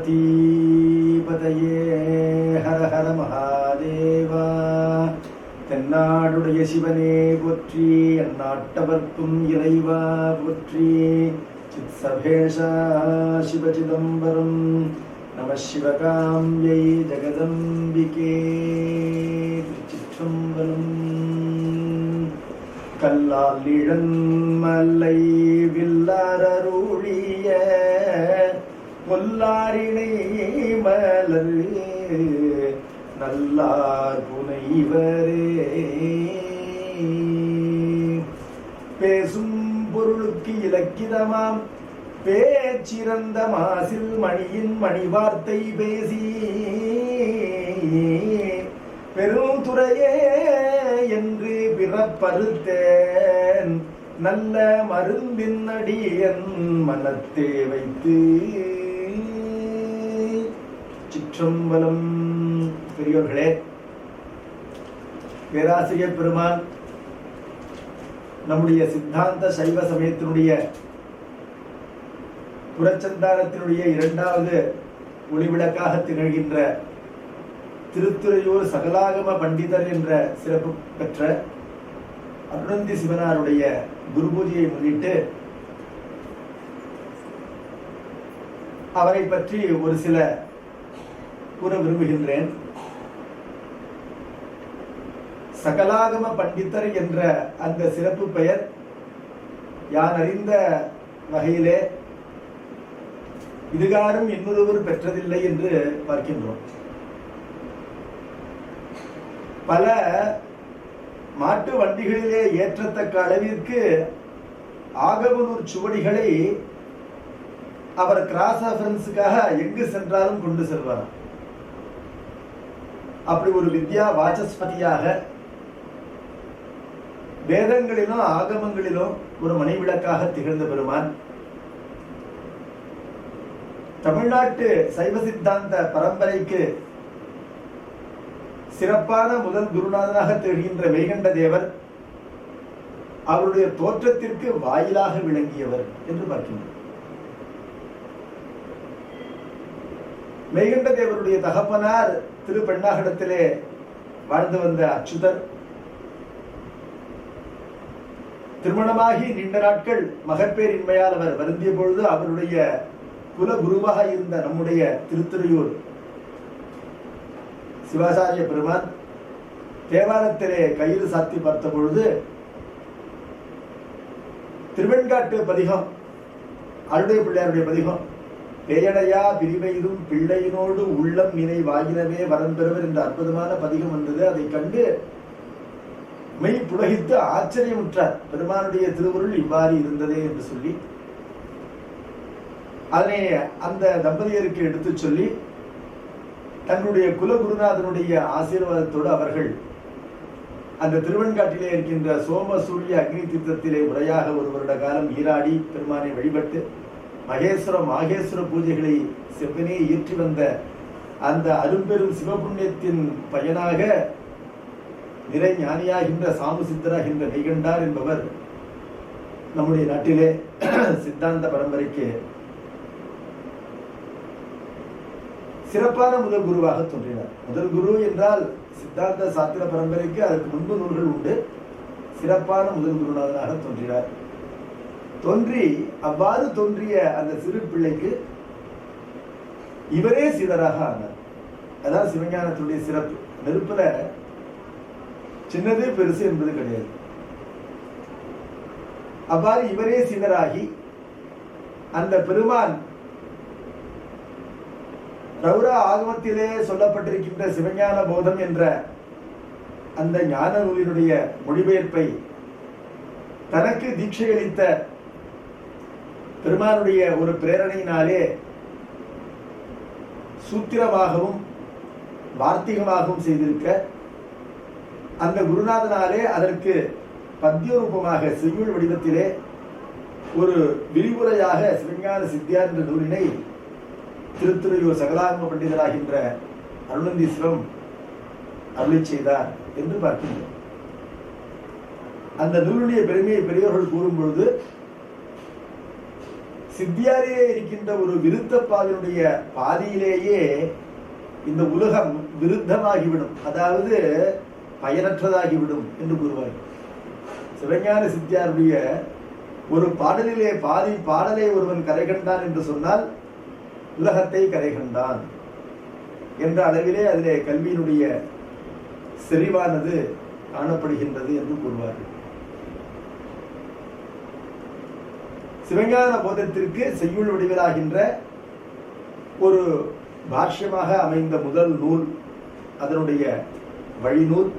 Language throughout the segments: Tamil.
பார்வதீபதையே ஹர ஹர மகாதேவா. தென்னாடுடைய சிவனே போற்றி, அந்நாட்டவர்க்கும் இறைவா போற்றி. சித்சபேஷா சிவசிதம்பரம் நம சிவகாம்யை ஜெகதம்பிகே. திருச்சிற்றம்பலம். கல்லால் இளன்மலை வில்லாரருளிய பொல்லாரினை மலர் நல்லார் புனைவரே. பேசும் பொருளுக்கு இலக்கிதமாம் பேச்சிறந்த மாசில் மணியின் மணி வார்த்தை பேசி பெருந்துறையே என்று பிறப்பறுத்தேன் நல்ல மருந்தின் அடியன் மனத்தே வைத்து. சிற்றம்பலம். பெரியோர்களே, பேராசிரியர் பெருமான் நம்முடைய சித்தாந்த சைவ சமயத்தினுடைய புறச்சந்தானத்தினுடைய இரண்டாவது ஒளிவிளக்காக திகழ்கின்ற திருத்துறையூர் சகலாகம பண்டிதர் என்ற சிறப்பு பெற்ற அருணந்தி சிவனாருடைய குரு பூஜையை முன்னிட்டு அவரை பற்றி ஒரு சில கூற விரும்புகின்றேன். சகலாகம பண்டிதர் என்ற அந்த சிறப்பு பெயர் யான் அறிந்த வகையிலே இதுகாரும் இன்னொருவர் பெற்றதில்லை என்று பார்க்கின்றோம். பல மாட்டு வண்டிகளிலே ஏற்றத்தக்க அளவிற்கு ஆகமநூற் சுவடிகளை அவர் கிராஸ் ரெஃபரன்ஸுக்காக எங்கு சென்றாலும் கொண்டு செல்வார். அப்படி ஒரு வித்யா வாசஸ்பதியாக வேதங்களிலும் ஆகமங்களிலும் ஒரு மணிவிளக்காக திகழ்ந்த பெருமான் தமிழ்நாட்டு சைவ சித்தாந்த பரம்பரைக்கு சிறப்பான முதல் குருநாதனாக திகழ்கின்ற மெய்கண்ட தேவர் அவருடைய தோற்றத்திற்கு வாயிலாக விளங்கியவர் என்று பார்க்கின்றோம். மெய்கண்ட தேவருடைய தகப்பனார் திருப்பெண்ணாகடத்திலே வாழ்ந்து வந்த அச்சுதர் திருமணமாகி நீண்ட நாட்கள் மகப்பேரின்மையால் அவர் வருந்திய பொழுது அவருடைய குல குருவாக இருந்த நம்முடைய திருத்துறையூர் சிவாச்சாரிய பெருமான் தேவாரத்திலே கயிறு சாத்தி பார்த்த பொழுது திருவெண்காட்டு பதிகம், அருடைய பிள்ளையாருடைய பதிகம், பேயடையா பிரிவையிலும் பிள்ளையினோடு உள்ளம் நினைவாகினவே வரம்பெறுவர் என்ற அற்புதமான பதிகம் வந்தது. அதை கண்டு மெய் புலகித்து ஆச்சரியமுற்றார். பெருமானுடைய திருவுருள் இவ்வாறு இருந்ததே என்று சொல்லி அதனை அந்த தம்பதியருக்கு எடுத்து சொல்லி தன்னுடைய குலகுருநாதனுடைய ஆசீர்வாதத்தோடு அவர்கள் அந்த திருவெண்காட்டிலே இருக்கின்ற சோம சூரிய அக்னி தீர்த்தத்திலே முறையாக ஒரு வருட காலம் ஈராடி பெருமானை வழிபட்டு மாகேஸ்வர பூஜைகளை செவ்வனே இயற்றி வந்த அந்த அரும்பெரும் சிவபுண்ணியத்தின் பயனாக நிறை ஞானியாகின்ற சாமு சித்தராகின்ற மெய்கண்டார் என்பவர் நம்முடைய நாட்டிலே சித்தாந்த பரம்பரைக்கு சிறப்பான முதல் குருவாக தோன்றினார். முதல் குரு என்றால் சித்தாந்த சாத்திர பரம்பரைக்கு அதற்கு முன்பு நூல்கள் உண்டு. சிறப்பான முதல் குருநாதனாக தோன்றினார். தோன்றி அவ்வாறு தோன்றிய அந்த சிறு பிள்ளைக்கு இவரே சீடராக ஆனார். அதான் சிவஞானத்துடைய சிறப்பு. நெருப்புல சின்னது பெருசு என்பது கிடையாது. அவ்வாறு இவரே சீடராகி அந்த பெருமான் ரௌர ஆகமத்திலே சொல்லப்பட்டிருக்கின்ற சிவஞான போதம் என்ற அந்த ஞான நூலினுடைய மொழிபெயர்ப்பை தனக்கு தீட்சை அளித்த பெருமானுடைய ஒரு பிரேரணையினாலே சூத்திரமாகவும் வார்த்திகமாகவும் செய்திருக்க அந்த குருநாதனாலே அதற்கு பத்திய ரூபமாக செய்யுள் வடிவத்திலே ஒரு விரிவுரையாக சிவஞான சித்தியார் என்ற நூலினை திருத்துறையூர் சகலாகம பண்டிதராகின்ற அருணந்தி சிவம் அருளி செய்தார் என்று பார்க்கின்றோம். அந்த நூலுடைய பெருமையை பெரியவர்கள் கூறும் பொழுது சித்தியாரிலே இருக்கின்ற ஒரு விருத்தப்பாவினுடைய பாதியிலேயே இந்த உலகம் விருத்தமாகிவிடும், அதாவது பயனற்றதாகிவிடும் என்று கூறுவார். சிவஞான சித்தியாருடைய ஒரு பாடலிலே பாதி பாடலை ஒருவன் கரை கண்டான் என்று சொன்னால் உலகத்தை கரை கண்டான் என்ற அளவிலே அதிலே கல்வியினுடைய செறிவானது காணப்படுகின்றது என்று கூறுவார்கள். சிவஞான போதத்திற்கு செய்யுள் வடிவிலாகின்ற ஒரு பாஷ்யமாக அமைந்த முதல் நூல், அதனுடைய வழிநூல்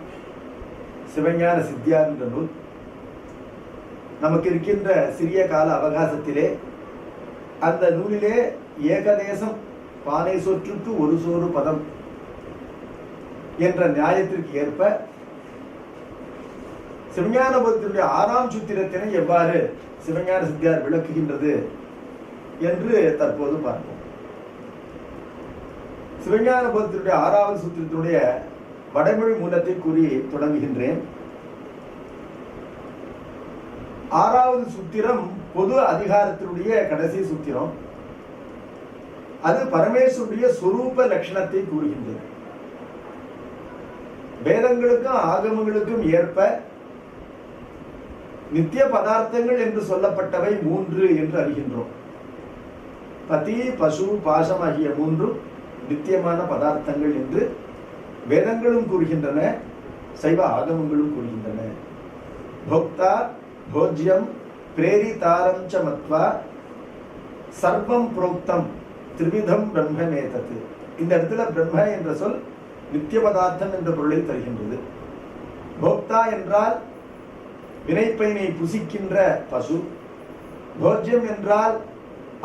சிவஞான சித்தியார் என்ற நூல். நமக்கு இருக்கின்ற சிறிய கால அவகாசத்திலே அந்த நூலிலே ஏகதேசம் பானை சொற்றுக்கு ஒரு சோறு பதம் என்ற நியாயத்திற்கு ஏற்ப சிவஞான போதத்தினுடைய 6ஆம் சூத்திரத்தினை எவ்வாறு சிவஞான சித்தியார் விளக்குகின்றது என்று தற்போது பார்ப்போம். சிவஞான போதத்தினுடைய 6வது சூத்திரத்தினுடைய வடமொழி மூலத்தை கூறி தொடங்குகின்றேன். 6வது சூத்திரம் பொது அதிகாரத்தினுடைய கடைசி சூத்திரம். அது பரமேஸ்வருடைய சொரூப லட்சணத்தை கூறுகின்றது. வேதங்களுக்கும் ஆகமங்களுக்கும் ஏற்ப நித்திய பதார்த்தங்கள் என்று சொல்லப்பட்டவை 3 என்று அறிகின்றோம். பதி, பசு, பாசம் ஆகிய 3 நித்தியமான பதார்த்தங்கள் என்று வேதங்களும் கூறுகின்றன, சைவ ஆகமங்களும் கூறுகின்றன. போக்தா, போஜ்யம், பிரேரிதாரம் ச மத்வா சர்வம் புரோக்தம் திரிவிதம் பிரம்மமேதத். இந்த இடத்துல பிரம்ம என்ற சொல் நித்திய பதார்த்தம் என்ற பொருளை தருகின்றது. போக்தா என்றால் வினைப்பயனை புசிக்கின்ற பசு. போஜ்யம் என்றால்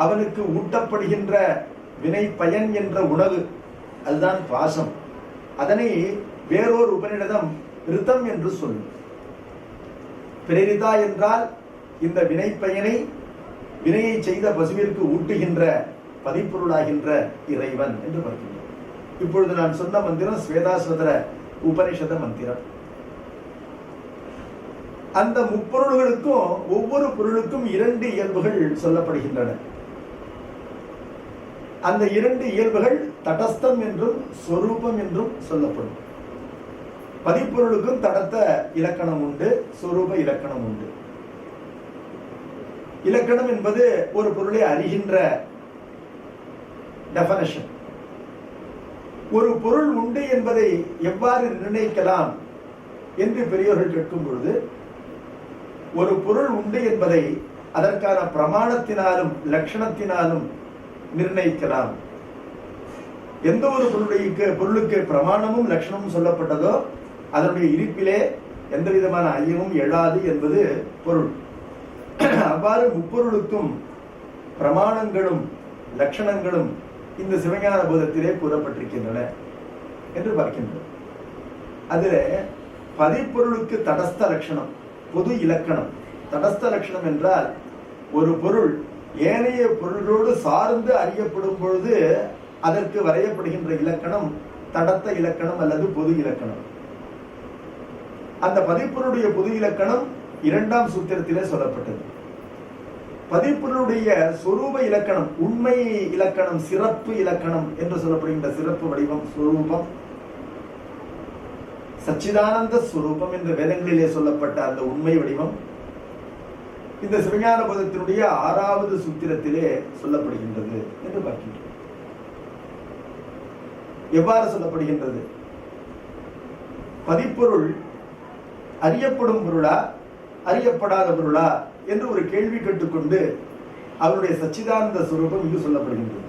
அவனுக்கு ஊட்டப்படுகின்ற வினைப்பயன் என்ற உணவு, அதுதான் பாசம். அதனை வேறொரு உபநிடதம் ரிதம் என்று சொல்லும். பிரேரிதா என்றால் இந்த வினைப்பயனை வினையை செய்த பசுவிற்கு ஊட்டுகின்ற பதிப்பொருளாகின்ற இறைவன் என்று பார்க்கின்றோம். இப்பொழுது நான் சொன்ன மந்திரம் ஸ்வேதாஸ்வதர உபனிஷத மந்திரம். அந்த முப்பொருள்களுக்கும் ஒவ்வொரு பொருளுக்கும் 2 இயல்புகள் சொல்லப்படுகின்றன. அந்த 2 இயல்புகள் தடஸ்தம் என்றும் சொரூபம் என்றும் சொல்லப்படும். பதிப்பொருளுக்கும் தடத்த இலக்கணம் உண்டு, சொரூப இலக்கணம் உண்டு. இலக்கணம் என்பது ஒரு பொருளை அறிகின்ற டெஃபனிஷன். ஒரு பொருள் உண்டு என்பதை எவ்வாறு நிர்ணயிக்கலாம் என்று பெரியவர்கள் கேட்கும் பொழுது, ஒரு பொருள் உண்டு என்பதை அதற்கான பிரமாணத்தினாலும் லட்சணத்தினாலும் நிர்ணயிக்கலாம். எந்த ஒரு பொருளுக்கு பிரமாணமும் லட்சணமும் சொல்லப்பட்டதோ அதனுடைய இருப்பிலே எந்த விதமான ஐயமும் எழாது என்பது பொருள். அவ்வாறு முப்பொருளுக்கும் பிரமாணங்களும் லட்சணங்களும் இந்த சிவஞான போதத்திலே கூறப்பட்டிருக்கின்றன என்று பார்க்கின்றோம். அதுல பதிப்பொருளுக்கு தடஸ்த லட்சணம், பொது இலக்கணம். தடஸ்த லட்சணம் என்றால் ஒரு பொருள் ஏனைய பொருளோடு சார்ந்து அறியப்படும் பொழுது அதற்கு வரையப்படுகின்ற இலக்கணம் தடத்த இலக்கணம் அல்லது பொது இலக்கணம். அந்த பதிப்பொருளுடைய பொது இலக்கணம் 2ஆம் சூத்திரத்திலே சொல்லப்பட்டது. பதிப்பொருளுடைய சொரூப இலக்கணம், உண்மை இலக்கணம், சிறப்பு இலக்கணம் என்று சொல்லப்படுகின்ற சிறப்பு வடிவம் சொரூபம், சச்சிதானந்த ஸ்வரூபம் என்ற வேதங்களிலே சொல்லப்பட்ட அந்த உண்மை வடிவம் இந்த சிவஞான போதத்தினுடைய 6வது சூத்திரத்திலே சொல்லப்படுகின்றது என்று பார்க்கின்றோம். எவ்வாறு சொல்லப்படுகின்றது? பதிப்பொருள் அறியப்படும் பொருளா அறியப்படாத பொருளா என்று ஒரு கேள்வி கேட்டுக்கொண்டு அவருடைய சச்சிதானந்த ஸ்வரூபம் இங்கு சொல்லப்படுகின்றது.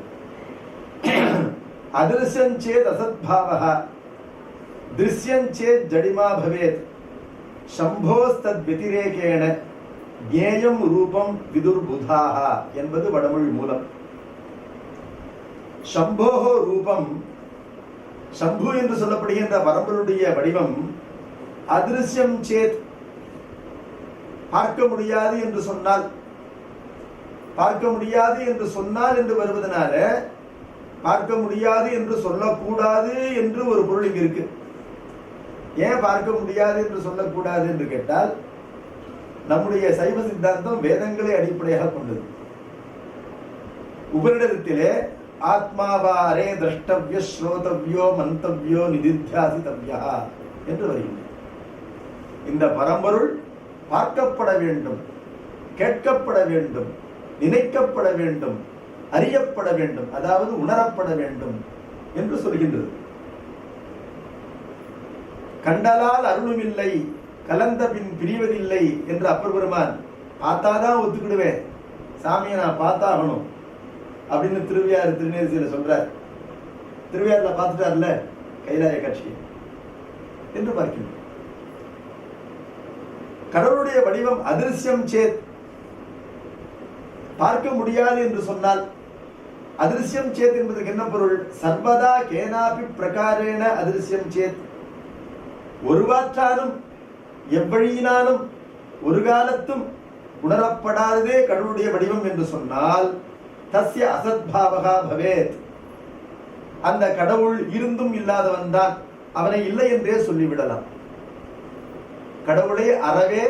அதிருஷ்யஞ்சேத் அசத்பாவஹ திருஷ்யஞ்சேத் ஜடிமா பவேத் சம்போஸ்தத் வதிரேகேண ஞேயம் ரூபம் விதுர்புதாஹ என்பது வடமொழி மூலம். சம்போஹோ ரூபம், சம்பு என்று சொல்லப்படுகின்ற பரம்பொருளுடைய வடிவம் அதிருஷ்யம் சேத் பார்க்க முடியாது என்று சொன்னால், பார்க்க முடியாது என்று சொன்னால் என்று வருவதனால பார்க்க முடியாது என்று சொல்லக்கூடாது என்று ஒரு பொருள் இங்கு இருக்கு. ஏன் பார்க்க முடியாது என்று சொல்லக்கூடாது என்று கேட்டால், நம்முடைய சைவ சித்தாந்தம் வேதங்களை அடிப்படையாக கொண்டது. உபனிடத்திலே ஆத்மாவாரே திரஷ்டவ்ய ஸ்ரோதவ்யோ மந்தவ்யோ நிதித்தியாசிதவ்யா என்று வருகின்றது. இந்த பரம்பொருள் பார்க்கப்பட வேண்டும், கேட்கப்பட வேண்டும், நினைக்கப்பட வேண்டும், அறியப்பட வேண்டும், அதாவது உணரப்பட வேண்டும் என்று சொல்கின்றது. கண்டலால் அருளுமில்லை, கலந்த பின் பிரிவதில்லை என்று அப்பர் பெருமான் பார்த்தாதான் ஒத்துக்கிடுவேன், சாமியை நான் பார்த்தாகணும் அப்படின்னு திருவையாறு திருநேரிசையில சொல்றார். திருவையாறுல பார்த்துட்டார்ல கைலாய காட்சி என்று பார்க்கின்றோம். கடவுளுடைய வடிவம் அதிருஷ்யம் சேத், பார்க்க முடியாது என்று சொன்னால் அதிருஷ்யம் சேத் என்பதற்கு என்ன பொருள்? சர்வதா கேனாபி பிரகாரேன அதிருஷ்யம் சேத், ஒருவாற்றாலும் எவ்வழியினாலும் ஒரு காலத்தும் உணரப்படாததே கடவுளுடைய வடிவம் என்று சொன்னால் தஸ்ய அசத்பாவகா பவேத், அந்த கடவுள் இருந்தும் இல்லாதவன் தான், அவனை இல்லை என்றே சொல்லிவிடலாம். கடவுளை அறவே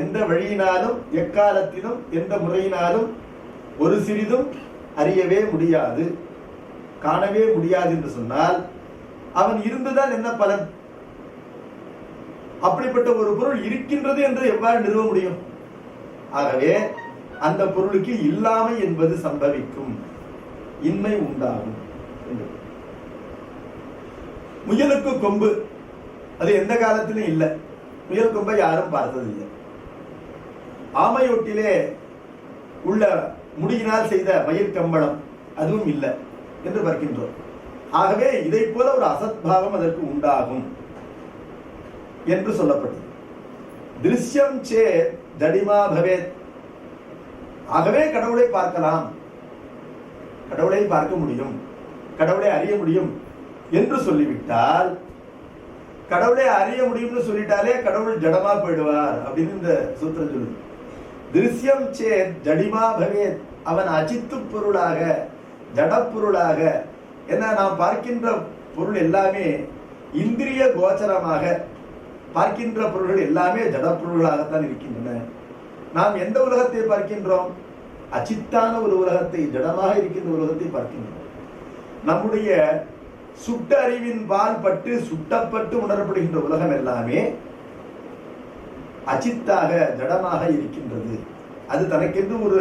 எந்த வழியினாலும் எக்காலத்திலும் எந்த முறையினாலும் ஒரு சிறிதும் அறியவே முடியாது, காணவே முடியாது என்று சொன்னால் அவன் இருந்துதான் என்ன பலன்? அப்படிப்பட்ட ஒரு பொருள் இருக்கின்றது என்று எவ்வாறு நிறுவ முடியும்? ஆகவே அந்த பொருளுக்கு இல்லாமை என்பது சம்பவிக்கும், இன்மை உண்டாகும். முயலுக்கு கொம்பு, அது எந்த காலத்திலும் இல்லை, முயல் கொம்பை யாரும் பார்த்ததில்லை. ஆமையோட்டிலே உள்ள முடியினால் செய்த மயிர் கம்பளம், அதுவும் இல்லை என்று பார்க்கின்றோம். ஆகவே இதை போல ஒரு அசத்பாவம் அதற்கு உண்டாகும் என்று சொல்லப்பட்டது. திருஷ்யம் சே தடிமா பவேத், ஆகவே கடவுளை பார்க்கலாம், கடவுளை பார்க்க முடியும், கடவுளை அறிய முடியும் என்று சொல்லிவிட்டால், கடவுளை அறிய முடியும்னு சொல்லிட்டாலே கடவுள் ஜடமா போயிடுவார் அப்படின்னு இந்த சூத்திரம் சொல்லுது. திருஷ்யம் சேத் ஜடிமா பவேத், அவன் அச்சித்து பொருளாக, ஜடப்பொருளாக, ஏன்னா நாம் பார்க்கின்ற பொருள் எல்லாமே இந்திரிய கோச்சரமாக பார்க்கின்ற பொருள்கள் எல்லாமே ஜடப்பொருள்களாகத்தான் இருக்கின்றன. நாம் எந்த உலகத்தை பார்க்கின்றோம்? அச்சித்தான ஒரு உலகத்தை, ஜடமாக இருக்கின்ற உலகத்தை பார்க்கின்றோம். நம்முடைய சுட்ட அறிவின் பால் பட்டு சுட்டப்பட்டு உணரப்படுகின்ற உலகம் எல்லாமே அச்சித்தாக ஜடமாக இருக்கின்றது. அது தனக்கென்று ஒரு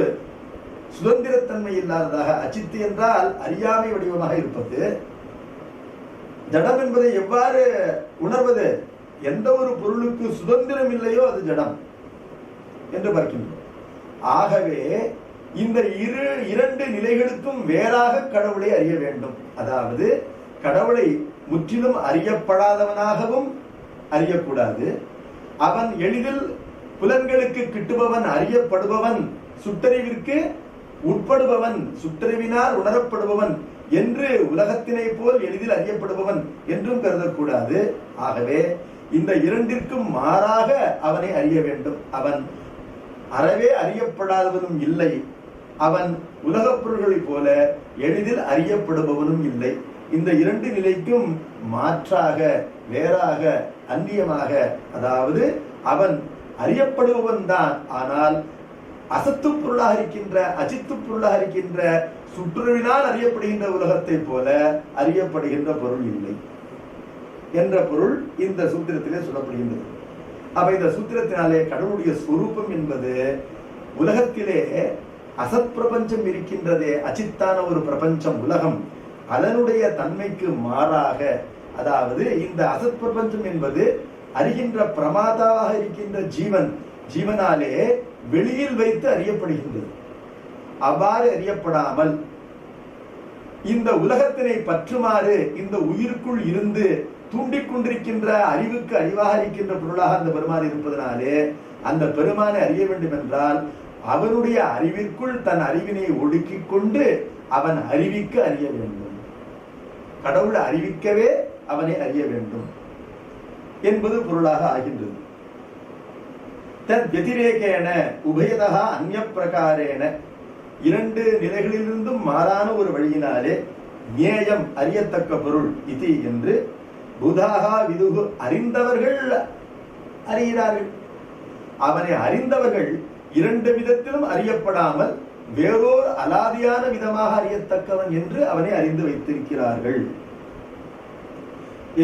சுதந்திரத்தன்மை இல்லாததாக, அச்சித்து என்றால் அறியாமை வடிவமாக இருப்பது. ஜடம் என்பதை எவ்வாறு உணர்வது? எந்த ஒரு பொருளுக்கு சுதந்திரம் இல்லையோ அது ஜடம் என்று பார்க்கின்றோம். ஆகவே இந்த இரண்டு நிலைகளுக்கும் வேறாக கடவுளை அறிய வேண்டும். அதாவது கடவுளை முற்றிலும் அறியப்படாதவனாகவும் அறியக்கூடாது, அவன் எளிதில் புலன்களுக்கு கிட்டுபவன், அறியப்படுபவன், சுட்டறிவிற்கு உட்படுபவன், சுட்டறிவினால் உணரப்படுபவன் என்று உலகத்தினை போல் எளிதில் அறியப்படுபவன் என்றும் கருதக்கூடாது. ஆகவே இந்த இரண்டிற்கும் மாறாக அவனை அறிய வேண்டும். அவன் அறவே அறியப்படாதவனும் இல்லை, அவன் உலகப் பொருள்களைப் போல எளிதில் அறியப்படுபவனும் இல்லை. இந்த இரண்டு நிலைக்கும் மாற்றாக, வேறாக, அந்நியமாக, அதாவது அவன் அறியப்படுபவன் தான், ஆனால் அசத்து பொருளாக இருக்கின்ற, அச்சித்து பொருளாக இருக்கின்ற, சுற்றுவினால் அறியப்படுகின்ற உலகத்தை போல அறியப்படுகின்ற பொருள் இல்லை என்ற பொருள் இந்த சூத்திரத்திலே சொல்லப்படுகின்றது. அப்ப இந்த சூத்திரத்தினாலே கடவுளுடைய ஸ்வரூபம் என்பது உலகத்திலே அசத் பிரபஞ்சம் இருக்கின்றதே, அச்சித்தான ஒரு பிரபஞ்சம் உலகம், அதனுடைய தன்மைக்கு மாறாக, அதாவது இந்த அசத் பிரபஞ்சம் என்பது அறிகின்ற பிரமாதாவாக இருக்கின்ற ஜீவன், ஜீவனாலே வெளியில் வைத்து அறியப்படுகின்றது. அவ்வாறு அறியப்படாமல் இந்த உலகத்தினை பற்றுமாறு இந்த உயிருக்குள் இருந்து தூண்டிக் கொண்டிருக்கின்ற, அறிவுக்கு அறிவாக இருக்கின்ற பொருளாக அந்த பெருமான் இருப்பதனாலே அந்த பெருமானை அறிய வேண்டும் என்றால் அவனுடைய அறிவிற்குள் தன் அறிவினை ஒடுக்கிக் கொண்டு அவன் அறிவிக்க அறிய வேண்டும். கடவுள் அறிவிக்கவே அவனை அறிய வேண்டும் என்பது பொருளாக ஆகின்றது. தத் வதிரேகேன உபயதா அந்நிய பிரகாரேன, இரண்டு நிலைகளிலிருந்தும் மாறான ஒரு வழியினாலே நேயம் அறியத்தக்க பொருள் இது என்று புதாகா விதுகு அறிந்தவர்கள் அறிகிறார்கள். அவனை அறிந்தவர்கள் இரண்டு விதத்திலும் அறியப்படாமல் வேறோர் அலாதியான விதமாக அறியத்தக்கவன் என்று அவனை அறிந்து வைத்திருக்கிறார்கள்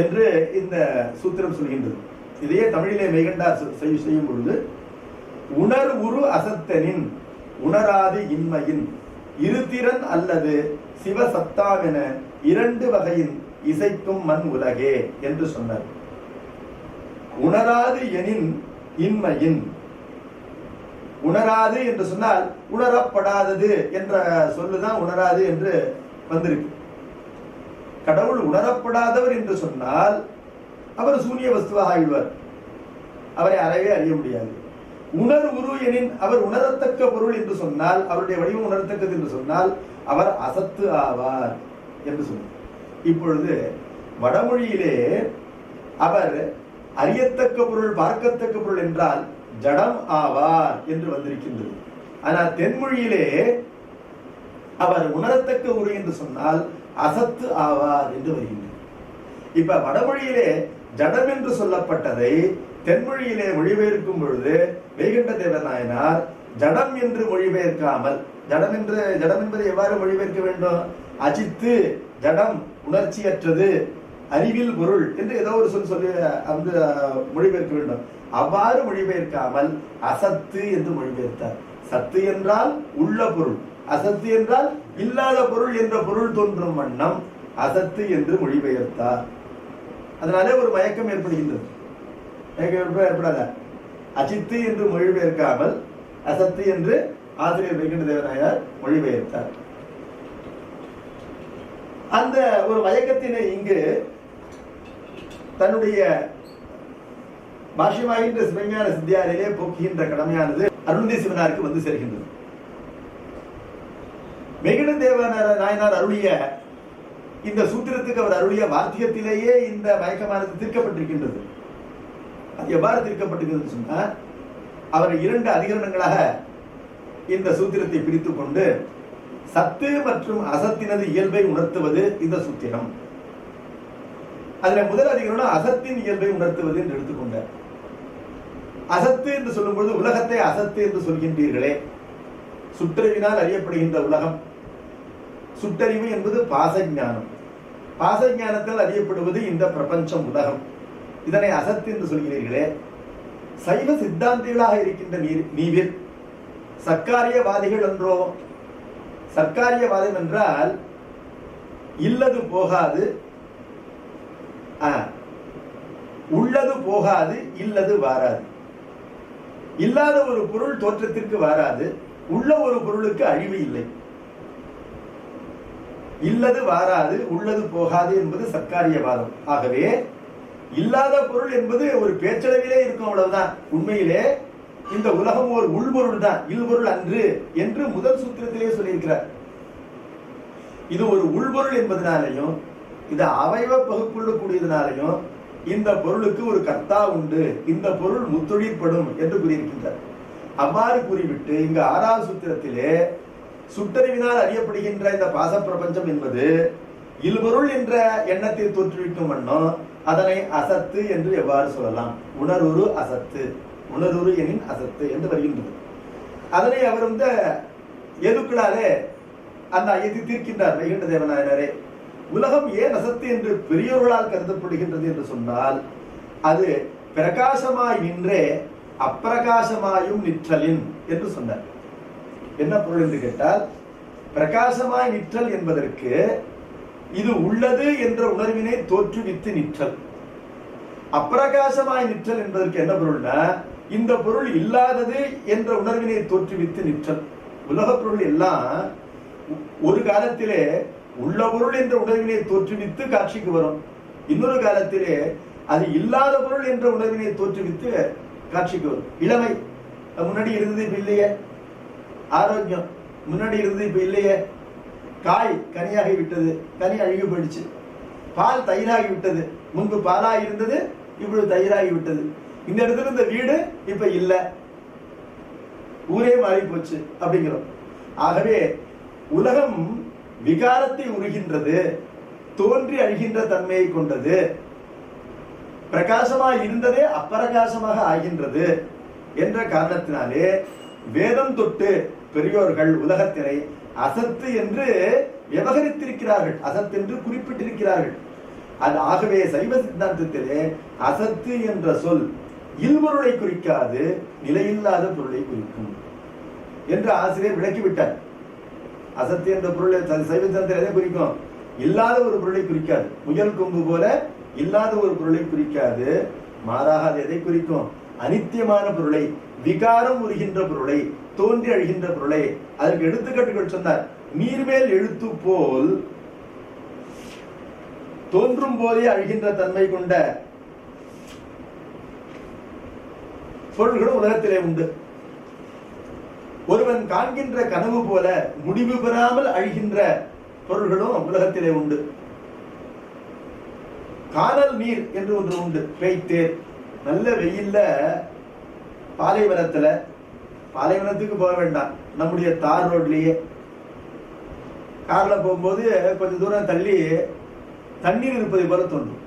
என்று இந்த சூத்திரம் சொல்கின்றது. இதையே தமிழிலே மெய்கண்டார் செய்யும் பொழுது, உணர் உரு அசத்தனின் உணராது இன்மையின் இருதிறன் அல்லது சிவசத்தாவென இரண்டு வகையின் இசைக்கும் மண் உலகே என்று சொன்னார். உணராது எனின் இன்மையின், உணராது என்று சொன்னால் உணரப்படாதது என்ற சொல்லுதான் உணராது என்று வந்திருக்கு. கடவுள் உணரப்படாதவர் என்று சொன்னால் அவர் சூன்ய வஸ்துவாக ஆகிடுவார், அவரை அறவே அறிய முடியாது. உணர் உரு எனின் அவர் உணரத்தக்க பொருள் என்று சொன்னால், அவருடைய வடிவம் உணரத்தக்கது என்று சொன்னால் அவர் அசத்து ஆவார் என்று சொன்னார். இப்பொழுது வடமொழியிலே அவர் அறியத்தக்க பொருள், பார்க்கத்தக்க பொருள் என்றால் ஜடம் ஆவார் என்று வந்திருக்கின்றது. ஆனால் தென்மொழியிலே அவர் உணரத்தக்க உரு என்று சொன்னால் அசத்து ஆவார் என்று வருகின்றது. இப்ப வடமொழியிலே ஜடம் என்று சொல்லப்பட்டதை தென்மொழியிலே மொழிபெயர்க்கும் பொழுது மெய்கண்ட தேவர் நாயனார் ஜடம் என்று மொழிபெயர்க்காமல், ஜடம் என்பதை எவ்வாறு மொழிபெயர்க்க வேண்டும்? அஜித்து, ஜடம், உணர்ச்சியற்றது, அறிவில் பொருள் என்று ஏதோ ஒரு சொல்லி அந்த மொழிபெயர்க்க வேண்டும். அவ்வாறு மொழிபெயர்க்காமல் அசத்து என்று மொழிபெயர்த்தார். சத்து என்றால் உள்ள பொருள், அசத்து என்றால் இல்லாத பொருள் என்ற பொருள் தோன்றும் வண்ணம் அசத்து என்று மொழிபெயர்த்தார். அதனாலே ஒரு மயக்கம் ஏற்படுகின்றது. ஏற்படாத அஜித்து என்று மொழிபெயர்க்காமல் அசத்து என்று ஆசிரியர் மெய்கண்ட தேவநாயனார் மொழிபெயர்த்தார். அந்த ஒரு மயக்கத்தினை இங்கு தன்னுடைய பாஷ்யமாகின்ற சிவஞான சித்தியாரிலே போக்குகின்ற கடமையானது அருள்ந்தி சிவனாருக்கு வந்து சேர்கின்றது. மெய்கண்ட தேவநாயனார் அருளிய இந்த சூத்திரத்துக்கு அவர் அருளிய வார்த்திகத்திலேயே இந்த மயக்கமானது தீர்க்கப்பட்டிருக்கின்றது. அது எவ்வாறு தீர்க்கப்பட்டிருக்கிறது சொன்னா, அவர் 2 அதிகரணங்களாக இந்த சூத்திரத்தை பிரித்துக் கொண்டு சத்து மற்றும் அசத்தினது இயல்பை உணர்த்துவது இந்த சூத்திரம். அதுல முதல் அதிகரணம் அசத்தின் இயல்பை உணர்த்துவது என்று எடுத்துக்கொண்டார். அசத்து என்று சொல்லும்போது உலகத்தை அசத்து என்று சொல்கின்றீர்களே, சுற்றறிவினால் அறியப்படுகின்ற உலகம். சுட்டறிவு என்பது பாசஞானம், பாசஞானத்தால் அறியப்படுவது இந்த பிரபஞ்சம் உலகம். இதனை அசத்து என்று சொல்கிறீர்களே, சைவ சித்தாந்திகளாக இருக்கின்ற நீவில் சர்க்காரியவாதிகள் என்றோ? சர்க்காரியவாதம் என்றால் இல்லது போகாது, உள்ளது போகாது, இல்லது வாராது. இல்லாத ஒரு பொருள் தோற்றத்திற்கு வாராது, உள்ள ஒரு பொருளுக்கு அழிவு இல்லை. இல்லது வாராது, உள்ளது போகாது என்பது சர்க்காரியவாதம். ஆகவே இல்லாத பொருள் என்பது ஒரு பேச்சளவிலே இருக்கும், அவ்வளவுதான். உண்மையிலே இந்த உலகம் ஒரு உள்பொருள் தான், இல்பொருள் அன்று என்று முதல் சூத்திரத்திலே சொல்லியிருக்கிறார். இது ஒரு உள்பொருள் என்பதனாலையும் இது அவயவ பகுப்புள்ளக்கூடியதனாலையும் இந்த பொருளுக்கு ஒரு கர்த்தா உண்டு, இந்த பொருள் முத்தொழிற்படும் என்று கூறியிருக்கின்றார். அவ்வாறு கூறிவிட்டு இங்கு 6வது சூத்திரத்திலே சுட்டறிவினால் அறியப்படுகின்ற இந்த பாச பிரபஞ்சம் என்பது இல்பொருள் என்ற எண்ணத்தை தோற்றுவிக்கும் வண்ணம் அதனை அசத்து என்று எவ்வாறு சொல்லலாம்? உணர்வுரு அசத்து, உணர்வுரு எனின் அசத்து என்று வருகின்றது. அதனை அவர் ஏதுக்களாலே அந்த ஐயத்தை தீர்க்கின்றார் மெய்கண்ட தேவநாயனாரே. உலகம் ஏன் அசத்து என்று பெரியோர்களால் கருதப்படுகின்றது என்று சொன்னால், அது பிரகாசமாய் நின்றே அப்பிரகாசமாயும் நிற்றலின் என்று சொன்னார். என்ன பொருள் என்று கேட்டால், பிரகாசமாய் நிற்றல் என்பதற்கு இது உள்ளது என்ற உணர்வினை தோற்றுவித்து நிற்றல். அப்பிரகாசமாய் நிற்றல் என்பதற்கு என்ன பொருள்னா, இந்த பொருள் இல்லாதது என்ற உணர்வினை தோற்றுவித்து நிற்றல். உலக பொருள் எல்லாம் ஒரு காலத்திலே உள்ள பொருள் என்ற உணர்வினை தோற்றுவித்து காட்சிக்கு வரும், இன்னொரு காலத்திலே அது இல்லாத பொருள் என்ற உணர்வினை தோற்றுவித்து காட்சிக்கு வரும். இளமை முன்னாடி இருந்தது இப்ப இல்லையே, ஆரோக்கியம் முன்னாடி இருந்தது இப்ப இல்லையே, காய் கனியாகி விட்டது, கனி அழுகி போயிடுச்சு, பால் தயிராகி விட்டது, முன்பு பாலாகி இருந்தது இப்பொழுது தயிராகி விட்டது, இந்த இடத்துல இந்த வீடு இப்ப இல்ல, ஊரே மாறி போச்சு அப்படிங்கிறோம். ஆகவே உலகம் விகாரத்தை உருகின்றது, தோன்றி அழிகின்ற தன்மையை கொண்டது, பிரகாசமாக இருந்ததே அப்பிரகாசமாக ஆகின்றது என்ற காரணத்தினாலே வேதம் தொட்டு பெரியோர்கள் உலகத்தினை அசத்து என்று விவகரித்திருக்கிறார்கள், அசத்து என்று குறிப்பிட்டிருக்கிறார்கள். அது ஆகவே சைவ சித்தாந்தத்திலே அசத்து என்ற சொல் இல்பொருளை குறிக்காது, நிலையில்லாத பொருளை குறிக்கும் என்று ஆசிரியர் விளக்கிவிட்டார். அசத்து என்ற பொருளை சைவ சித்தாந்தத்தில் எதை குறிக்கும்? இல்லாத ஒரு பொருளை குறிக்காது. முயல் கொம்பு போல இல்லாத ஒரு பொருளை குறிக்காது, மாறாக அது எதை குறிக்கும்? அனித்தியமான பொருளை, விகாரம் உருகின்ற பொருளை, தோன்றி அழிகின்ற பொருளை. அதற்கு எடுத்துக்காட்டுகள் சொன்னார். நீர்மேல் எழுத்து போல் தோன்றும் போதே அழிகின்ற தன்மை கொண்ட பொருள்களும் உலகத்திலே உண்டு. ஒருவன் காண்கின்ற கனவு போல முடிவு பெறாமல் அழிகின்ற பொருள்களும் உலகத்திலே உண்டு. கானல் நீர் என்று ஒன்று உண்டு, பேய்த்தேர். நல்ல வெயில்ல பாலைவனத்துக்கு போக வேண்டாம், நம்முடைய தார் ரோட்லயே கார்ல போகும்போது கொஞ்சம் தூரம் தள்ளி தண்ணீர் இருப்பதை போல தோன்றும்,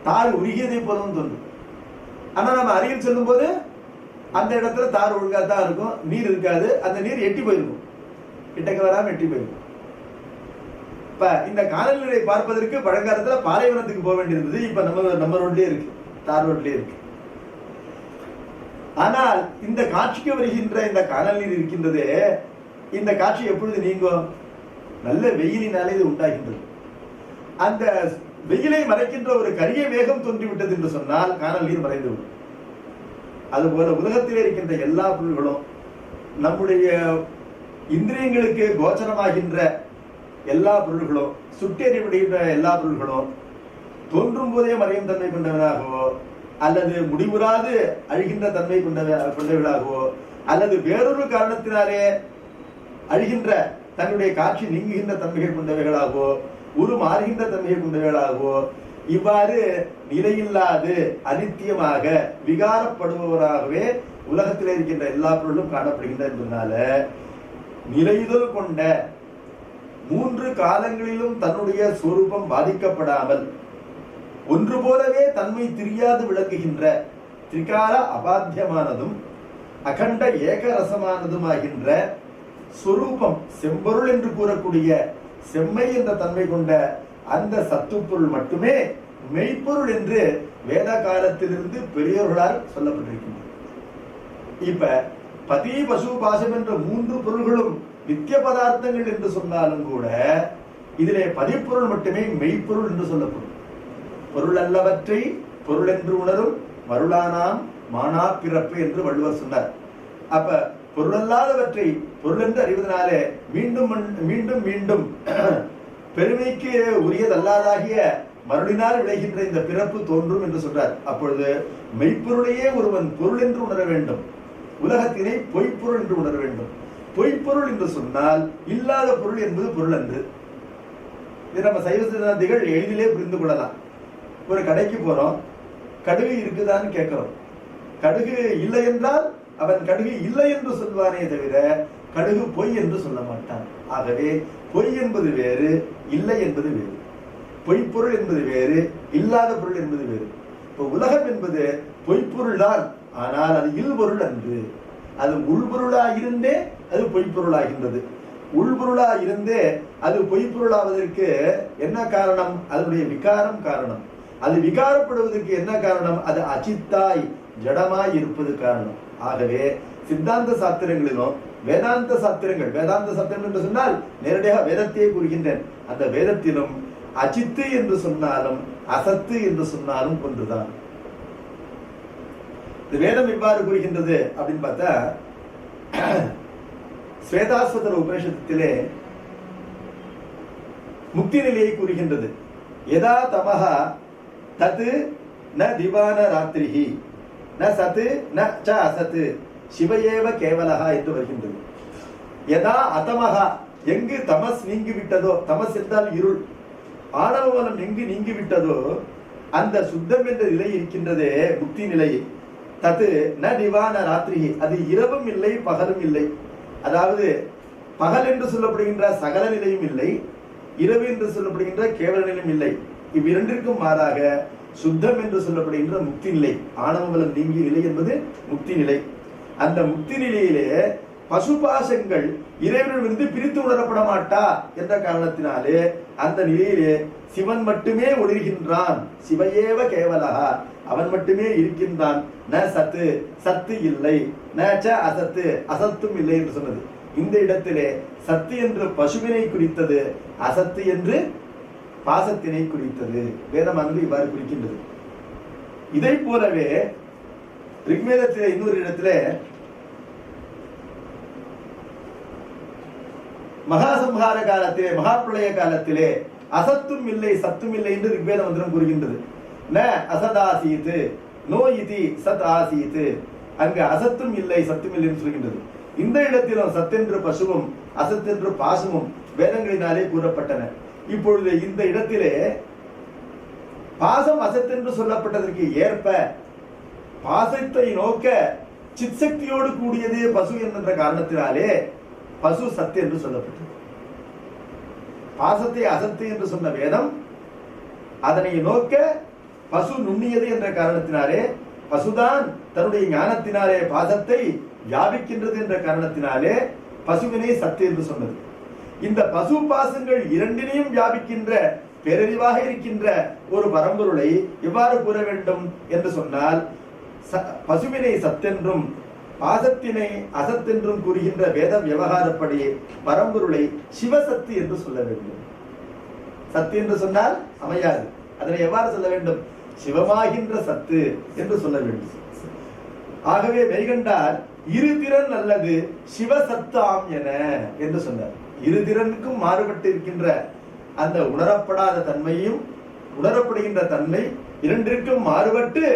தார் உருகியதை போலவும் தோன்றும். ஆனா நம்ம அருகில் செல்லும் போது அந்த இடத்துல தார் ஒழுங்கா தான் இருக்கும், நீர் இருக்காது. அந்த நீர் எட்டி போயிருக்கும், கிட்டக்க வராம எட்டி போயிருக்கும். இப்ப இந்த கானல் நீரை பார்ப்பதற்கு பழங்காலத்துல பாலைவனத்துக்கு போக வேண்டியிருந்தது. இப்ப நம்ம ரோட்லயே இருக்கு, தார் ரோட்லயே இருக்கு. ஆனால் இந்த காட்சிக்கு வருகின்ற இந்த கானல் நீர் இருக்கின்றது, இந்த காட்சி எப்பொழுது நீங்கும்? நல்ல வெயிலினாலே இது உண்டாகின்றது. அந்த வெயிலை மறைக்கின்ற ஒரு கரிய மேகம் தோன்றிவிட்டது என்று சொன்னால் கானல் நீர் மறைந்துவிடும். அதுபோல உலகத்திலே இருக்கின்ற எல்லா பொருள்களும், நம்முடைய இந்திரியங்களுக்கு கோச்சரமாகின்ற எல்லா பொருள்களும், சுட்டெறிவிடுகின்ற எல்லா பொருள்களும் தோன்றும் போதே மறையும் தன்மை கொண்டவனாகவோ, அல்லது முடிவுறாது அழிகின்ற தன்மை கொண்டவர்களாகவோ, அல்லது வேறொரு காரணத்தினாலே அழிகின்ற தன்னுடைய காட்சி நீங்குகின்ற தன்மைகள் கொண்டவைகளாகவோ, உருமாறுகின்ற தன்மைகள் கொண்டவைகளாகவோ, இவ்வாறு நிலையில்லாது அனித்தியமாக விகாரப்படுபவராகவே உலகத்தில் இருக்கின்ற எல்லா பொருளும் காணப்படுகின்ற என்பதனால நிலையுதல் கொண்ட மூன்று காலங்களிலும் தன்னுடைய சொரூபம் பாதிக்கப்படாமல் ஒன்று போலவே தன்மை தெரியாது விளங்குகின்ற திரிகால அபாத்தியமானதும் அகண்ட ஏகரசமானதுமாகின்ற சொரூபம் செம்பொருள் என்று கூறக்கூடிய செம்மை என்ற தன்மை கொண்ட அந்த சத்துப்பொருள் மட்டுமே மெய்ப்பொருள் என்று வேத காலத்திலிருந்து பெரியோர்களால் சொல்லப்பட்டிருக்கின்றன. இப்ப பதி பசு பாசம் என்ற மூன்று பொருள்களும் நித்திய பதார்த்தங்கள் என்று சொன்னாலும் கூட இதிலே பதிப்பொருள் மட்டுமே மெய்ப்பொருள் என்று சொல்லப்படும். பொருள் அல்லவற்றை பொருள் என்று உணரும் மருளானாம் மானா பிறப்பு என்று வள்ளுவர் சொன்னார். அப்ப பொருளல்லாதவற்றை பொருள் என்று அறிவதனாலே மீண்டும் மீண்டும் மீண்டும் பெருமைக்கு உரியதல்லாதாகிய மருளினால் விளைகின்ற இந்த பிறப்பு தோன்றும் என்று சொல்றார். அப்பொழுது மெய்ப்பொருளையே ஒருவன் பொருள் என்று உணர வேண்டும், உலகத்தினை பொய்ப்பொருள் என்று உணர வேண்டும். பொய்ப்பொருள் என்று சொன்னால் இல்லாத பொருள் என்பது பொருள் அன்று. இது நம்ம சைவ சித்தாந்திகள் எளிதிலே புரிந்து கொள்ளலாம். ஒரு கடைக்கு போறோம், கடுகு இருக்குதான்னு கேட்கிறோம். கடுகு இல்லை என்றால் அவன் கடுகு இல்லை என்று சொல்வானே தவிர கடுகு பொய் என்று சொல்ல மாட்டான். ஆகவே பொய் என்பது வேறு, இல்லை என்பது வேறு. பொய்ப்பொருள் என்பது வேறு, இல்லாத பொருள் என்பது வேறு. இப்போ உலகம் என்பது பொய்ப்பொருள் தான், ஆனால் அது இல்பொருள் அன்று. அது உள்பொருளா இருந்தே அது பொய்ப்பொருளாகின்றது. உள்பொருளா இருந்தே அது பொய்ப்பொருளாவதற்கு என்ன காரணம்? அதனுடைய விகாரம் காரணம். அது விகாரப்படுவதற்கு என்ன காரணம்? அது அச்சித்தாய் ஜடமாய் இருப்பது காரணம். ஆகவே சித்தாந்த சாஸ்திரங்களிலும் வேதாந்த சாஸ்திரங்கள், வேதாந்த சாஸ்திரம் என்று சொன்னால் நேரடியாக வேதத்தையே கூறுகின்றேன், அந்த வேதத்திலும் அச்சித்து என்று சொன்னாலும் அசத்து என்று சொன்னாலும் ஒன்றுதான். இந்த வேதம் எவ்வாறு கூறுகின்றது அப்படின்னு பார்த்தா, ஸ்வேதாஸ்வதர உபநிஷத்திலே முக்தி நிலையை கூறுகின்றது. யதா தமஹா தத் ந திவான ராத்திரிஹி ந சத்து ந ச அசத்து சிவயேவ கேவலஹா என்று வருகின்றது. யதா அதமஹா, எங்கு தமஸ் நீங்கி விட்டதோ, தமஸ் என்றால் இருள், ஆணவ மலம் எங்கு நீங்கி விட்டதோ அந்த சுத்தம் என்ற நிலை இருக்கின்றதே முக்தி நிலை. தத்து ந திவான ராத்திரிஹி, அது இரவும் இல்லை பகலும் இல்லை. அதாவது பகல் என்று சொல்லப்படுகின்ற சகல நிலையும் இல்லை, இரவு என்று சொல்லப்படுகின்ற கேவல நிலையும் இல்லை. இவ்விரண்டிற்கும் மாறாக சுத்தம் என்று சொல்லப்படுகின்ற முக்தி நிலை, ஆணவ மலம் நீங்கிய நிலை என்பது முக்தி நிலை. அந்த முக்தி நிலையிலே பசுபாசங்கள் இறைவனிடமிருந்து பிரித்து உணரப்பட மாட்டா என்ற காரணத்தினாலே அந்த நிலையிலே சிவன் மட்டுமே ஒளிர்கின்றான். சிவையேவ கேவலா, அவன் மட்டுமே இருக்கின்றான். ந சத்து, சத்து இல்லை. ந ச அசத்து, அசத்தும் இல்லை என்று சொன்னது. இந்த இடத்திலே சத்து என்று பசுவினை குறித்தது, அசத்து என்று பாசத்தினை குறித்தது. வேதமானது இவ்வாறு குறிக்கின்றது. இதை போலவே ரிக்வேதத்திலே இன்னொரு இடத்திலே மகாசம்ஹார காலத்திலே, மகாபிரளய காலத்திலே அசத்தும் இல்லை சத்தும் இல்லை என்று ரிக்வேத மந்திரம் கூறுகின்றது. ந அசதாசீத் நோ இதி சத் ஆசீத். அங்கு அசத்தும் இல்லை சத்தும் இல்லை என்று சொல்கின்றது. இந்த இடத்திலும் சத்தென்று பசுவும் அசத்தென்று பாசமும் வேதங்களினாலே கூறப்பட்டன. இப்பொழுது இந்த இடத்திலே பாசம் அசத்தென்று சொல்லப்பட்டதற்கு ஏற்ப பாசத்தை நோக்க சிற்சக்தியோடு கூடியது பசு என்கின்ற காரணத்தினாலே பசு சத்து என்று சொல்லப்பட்டது. பாசத்தை அசத்து என்று சொன்ன வேதம் அதனை நோக்க பசு நுண்ணியது என்ற காரணத்தினாலே, பசுதான் தன்னுடைய ஞானத்தினாலே பாசத்தை வியாபிக்கின்றது என்ற காரணத்தினாலே பசுவினை சத்து என்று சொன்னது. இந்த பசு பாசங்கள் இரண்டினையும் வியாபிக்கின்ற பேரறிவாக இருக்கின்ற ஒரு பரம்பொருளை எவ்வாறு கூற வேண்டும் என்று சொன்னால், பசுவினை சத்தென்றும் பாசத்தினை அசத்தென்றும் கூறுகின்ற வேத விவகாரப்படி பரம்பொருளை சிவசக்தி என்று சொல்ல வேண்டும். சத்து என்று சொன்னால் அமையாது. அதனை எவ்வாறு சொல்ல வேண்டும்? சிவமாகின்ற சத்து என்று சொல்ல வேண்டும். ஆகவே மெய்கண்டார் இருதிறன் அல்லது சிவசத்தாம் என என்று சொன்னார். இருதிறனுக்கும் மாறுபட்டு இருக்கின்ற அந்த உணரப்படாத தன்மையும் உணரப்படுகின்ற தன்மை இரண்டிற்கும் மாறுபட்டு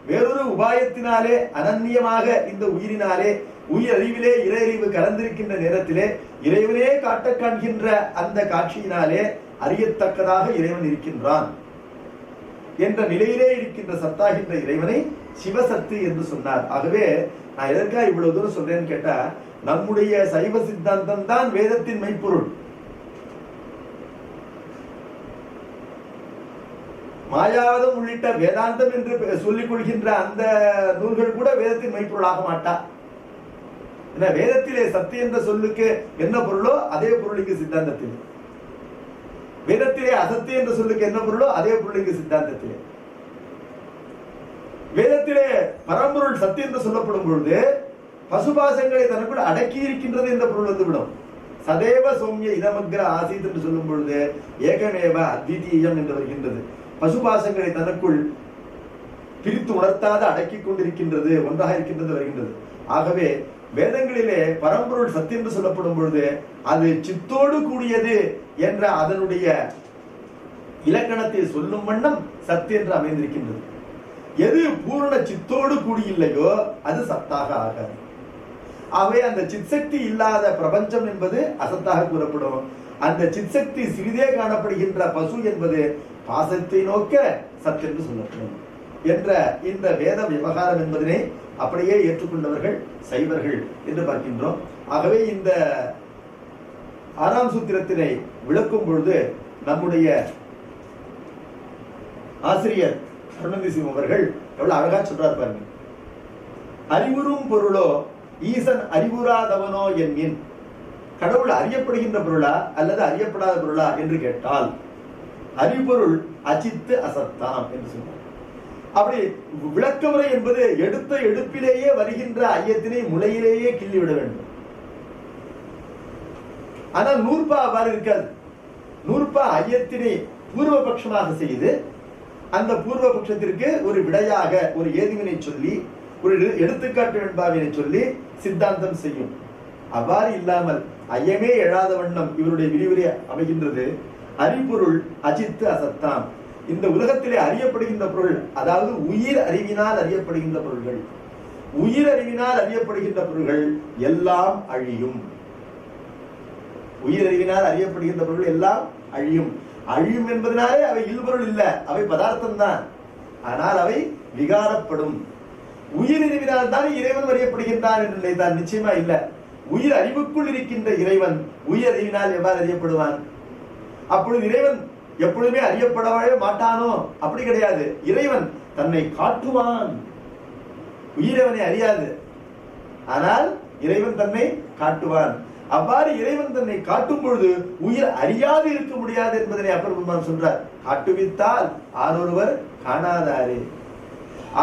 வேறொரு உபாயத்தினாலே அனன்யமாக இந்த உயிரினாலே உயிர் அறிவிலே இறை அறிவு கலந்திருக்கின்ற நேரத்திலே இறைவனே காட்ட காண்கின்ற அந்த காட்சியினாலே அறியத்தக்கதாக இறைவன் இருக்கின்றான் என்ற நிலையிலே இருக்கின்ற சத்தாகின்ற இறைவனை சிவசத்து என்று சொன்னார். ஆகவே நான் எதற்காக இவ்வளவு தூரம் சொல்றேன்னு கேட்டா, நம்முடைய சைவ சித்தாந்தம் தான் வேதத்தின் மெய்ப்பொருள். மாயாவதம் உள்ளிட்ட வேதாந்தம் என்று சொல்லிக் கொள்கின்ற அந்த நூல்கள் கூட வேதத்தின் மெய்ப்பொருள் ஆக மாட்டா. வேதத்திலே சத்து என்ற சொல்லுக்கு என்ன பொருளோ அதே பொருள் இங்கு சித்தாந்தத்தில். வேதத்திலே அசத்து என்ற சொல்லுக்கு என்ன பொருளோ அதே பொருள் இங்கு சித்தாந்தத்திலே. வேதத்திலே பரம்பொருள் சத்து என்று சொல்லப்படும் பொழுது பசுபாசங்களை தனக்குள் அடக்கி இருக்கின்றது என்ற பொருள் வந்துவிடும். சதேவ சௌமிய இதமக்ர ஆசீத் என்று சொல்லும் பொழுது ஏகமேவ அத்விதீயம் என்று வருகின்றது. பசுபாசங்களை தனக்குள் பிரித்து உணர்த்தாத அடக்கி கொண்டிருக்கின்றது, ஒன்றாக இருக்கின்றது வருகின்றது. ஆகவே வேதங்களிலே பரம்பொருள் சத்து என்று சொல்லப்படும் பொழுது அது சித்தோடு கூடியது என்ற அதனுடைய இலக்கணத்தை சொல்லும் வண்ணம் சத்து என்று அமைந்திருக்கின்றது. எது பூரண சித்தோடு கூடியில்லையோ அது சத்தாக ஆகாது. ஆகவே அந்த சிற்சக்தி இல்லாத பிரபஞ்சம் என்பது அசத்தாக கூறப்படும். அந்த சிற்சக்தி சிறிதே காணப்படுகின்ற பசு என்பது பாசத்தை நோக்க சத்து என்று சொல்லப்படும் என்ற இந்த வேத விவகாரம் என்பதனை அப்படியே ஏற்றுக்கொண்டவர்கள் சைவர்கள் என்று பார்க்கின்றோம். ஆகவே இந்த 6ஆம் சூத்திரத்தினை விளக்கும் பொழுது நம்முடைய ஆசிரியர் அருணந்திசிவம் அவர்கள் எவ்வளவு அழகா சொல்றார் பாருங்க. அறிவுறும் பொருளோ ஈசன் அறிவுறாதவனோ என்கின், கடவுள் அறியப்படுகின்ற பொருளா அல்லது அறியப்படாத பொருளா என்று கேட்டால் அறிபொருள் அஜித்து அசத்தாம் என்று சொன்னார். அப்படி விளக்கமுறை என்பது எடுத்த எடுப்பிலேயே வருகின்ற ஐயத்தினை முளையிலேயே கிள்ளிவிட வேண்டும். ஆனால் நூற்பா அவ்வாறு இருக்காது. நூற்பா ஐயத்தினை பூர்வபட்சமாக செய்து அந்த பூர்வபட்சத்திற்கு ஒரு விடையாக ஒரு ஏதுவினை சொல்லி ஒரு எடுத்துக்காட்டு வெண்பாவினை சொல்லி சித்தாந்தம் செய்யும். அவ்வாறு இல்லாமல் ஐயமே எழாத வண்ணம் இவருடைய விரிவுரை அமைகின்றது. அறிபொருள் அஜித்து அசத்தாம். இந்த உலகத்திலே அறியப்படுகின்ற பொருள், அதாவது உயிர் அறிவினால் அறியப்படுகின்ற பொருள்கள், உயிர் அறிவினால் அறியப்படுகின்ற பொருள்கள் எல்லாம் அழியும். உயிர் அறிவினால் அறியப்படுகின்ற பொருள் எல்லாம் அழியும். அழியும் என்பதனாலே அவை இல்பொருள் இல்ல, அவை பதார்த்தம் தான். ஆனால் அவை விகாரப்படும். உயிர் அறிவினால் தான் இறைவன் அறியப்படுகின்றான் என்று நினைத்தால் நிச்சயமா இல்ல. உயிர் அறிவுக்குள் இருக்கின்ற இறைவன் உயிர் அறிவினால் எவ்வாறு அறியப்படுவான்? அப்பொழுது இறைவன் எப்பொழுதுமே அறியப்படவே மாட்டானோ? அப்படி கிடையாது. இறைவன் தன்னை காட்டுவான். உயிரவனை அறியாது. ஆனால் இறைவன் தன்னை காட்டுவான். அவ்வாறு இறைவன் தன்னை காட்டும் பொழுது உயிர் அறியாது இருக்க முடியாது என்பதனை அப்பர் பெருமான் சொல்றார். காட்டுவித்தால் ஆரொருவர் காணாதாரே.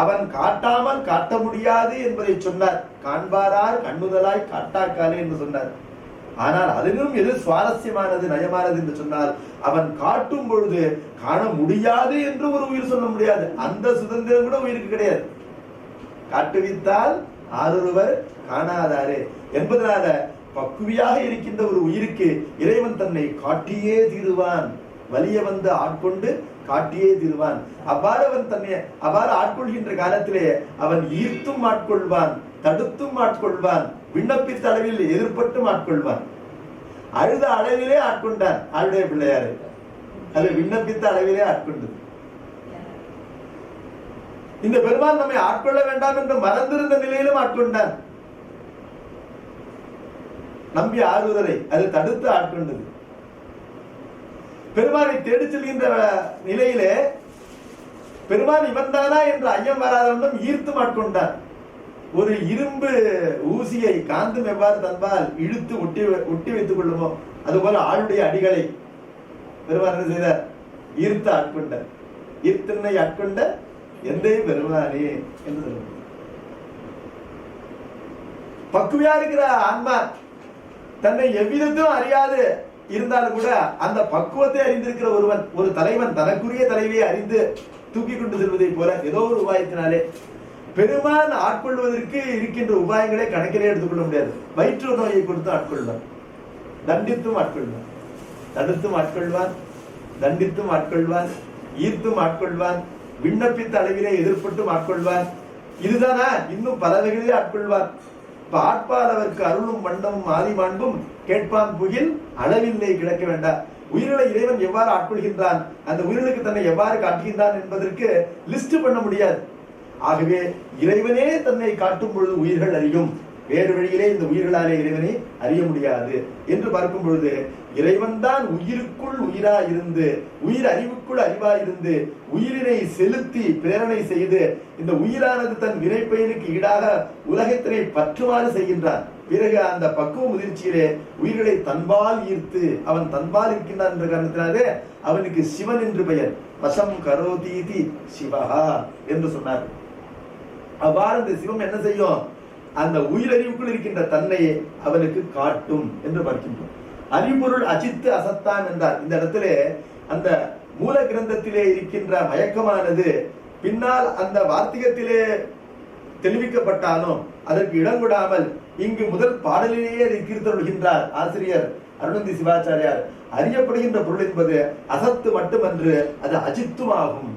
அவன் காட்டாமல் காட்ட முடியாது என்பதை சொன்னார். காண்பாரார் கண்ணுதலாய் காட்டாக்காலே என்று சொன்னார். ஆனால் அதிலும் எது சுவாரஸ்யமானது நயமானது என்று சொன்னால், அவன் காட்டும் பொழுது காண முடியாது என்று ஒரு உயிர் சொல்ல முடியாது. அந்த சுதந்திரம் கூட உயிருக்கு கிடையாது. காட்டுவித்தால் ஆரொருவர் காணாதாரே என்பதனால பக்குவியாக இருக்கின்ற ஒரு உயிருக்கு இறைவன் தன்னை காட்டியே தீருவான். வலிய வந்து ஆட்கொண்டு காட்டியே தீருவான். அவ்வாறு அவன் தன்னை அவ்வாறு ஆட்கொள்கின்ற காலத்திலே அவன் ஈர்த்தும் ஆட்கொள்வான், தடுத்தும் ஆட்கொள்வான், விண்ணப்பித்த அளவில் எதிர்பட்டும் ஆட்கொள்வான். அழுத அளவிலே ஆட்கொண்டான் ஆளுடைய பிள்ளையாரு. அது விண்ணப்பித்த அளவிலே ஆட்கொண்டது. இந்த பெருமான் நம்மை ஆட்கொள்ள வேண்டாம் என்று மறந்திருந்த நிலையிலும் ஆட்கொண்டான். நம்பி ஆறுவதை அது தடுத்து ஆட்கொண்டது. பெருமானை தேடி செல்கின்ற நிலையிலே பெருமான் இவன்தானா என்ற ஐயம் வராதவனும் ஈர்த்து ஆட்கொண்டான். ஒரு இரும்பு ஊசியை காந்தும் எவ்வாறு தன்பால் இழுத்து ஒட்டி வைத்துக் கொள்ளுமோ அதுபோல ஆளுடைய அடிகளை பெருமான் என்ன செய்தார்? ஈர்த்து ஆட்கொண்டார். ஈர்த்தனை ஆட்கொண்ட எந்த பெருமானே என்று சொல்லுவார். பக்குவியா இருக்கிற ஆன்மா தன்னை எவ்விதத்தும் அறியாது இருந்தாலும் கூட அந்த பக்குவத்தை அறிந்திருக்கிற ஒருவன், ஒரு தலைவன் தனக்குரிய தலைவியை அறிந்து தூக்கி கொண்டு செல்வதை போல ஏதோ ஒரு உபாயத்தினாலே பெருமான் ஆட்கொள்வதற்கு இருக்கின்ற உபாயங்களை கணக்கிலே எடுத்துக்கொள்ள முடியாது. வயிற்று நோயை கொடுத்து ஆட்கொள்வான், தண்டித்தும் ஆட்கொள்வான், தடுத்தும் ஆட்கொள்வான், தண்டித்தும் ஆட்கொள்வான், ஈர்த்தும் ஆட்கொள்வான், விண்ணப்பித்த அளவிலே எதிர்பட்டும் ஆட்கொள்வான். இதுதானா? இன்னும் பல வகையிலே ஆட்கொள்வான். இப்ப ஆட்பால் அவருக்கு அருளும் மண்டமும் ஆதி மாண்பும் கேட்பான் புகில் அளவில்லை கிடக்க வேண்டாம். உயிர்களை இறைவன் எவ்வாறு ஆட்கொள்கின்றான், அந்த உயிர்களுக்கு தன்னை எவ்வாறு காட்டுகின்றான் என்பதற்கு லிஸ்ட் பண்ண முடியாது. ஆகவே இறைவனே தன்னை காட்டும் பொழுது உயிர்கள் அறியும். வேறு வழியிலே இந்த உயிர்களாலே இறைவனை அறிய முடியாது என்று பார்க்கும் பொழுது இறைவன் தான் உயிருக்குள் உயிரா இருந்து, உயிர் அறிவுக்குள் அறிவா இருந்து, உயிரினை செலுத்தி பிரேரணை செய்து இந்த உயிரானது தன் வினைப்பயனுக்கு ஈடாக உலகத்தினை பற்றுமாறு செய்கின்றான். பிறகு அந்த பக்குவ முதிர்ச்சியிலே உயிர்களை தன்பால் ஈர்த்து அவன் தன்பால் இருக்கின்றான் என்ற காரணத்தினாலே அவனுக்கு சிவன் என்று பெயர். வசம் கரோதீதி சிவஹா என்று சொன்னார். அவ்வாறு இந்த சிவம் என்ன செய்யும்? அந்த உயிரறிவுக்குள் இருக்கின்ற தன்னையை அவனுக்கு காட்டும் என்று பார்க்கின்றோம். அறிவுபொருள் அஜித்து அசத்தான் என்றார். இந்த இடத்துல அந்த மூல கிரந்தத்திலே இருக்கின்ற மயக்கமானது பின்னால் அந்த வார்த்திகத்திலே தெளிவிக்கப்பட்டாலும் அதற்கு இடம் கொடாமல் இங்கு முதல் பாடலிலேயே அதை தீர்த்தொழுகின்றார் ஆசிரியர் அருணந்தி சிவாச்சாரியார். அறியப்படுகின்ற பொருள் என்பது அசத்து மட்டுமன்று, அது அஜித்தும் ஆகும்.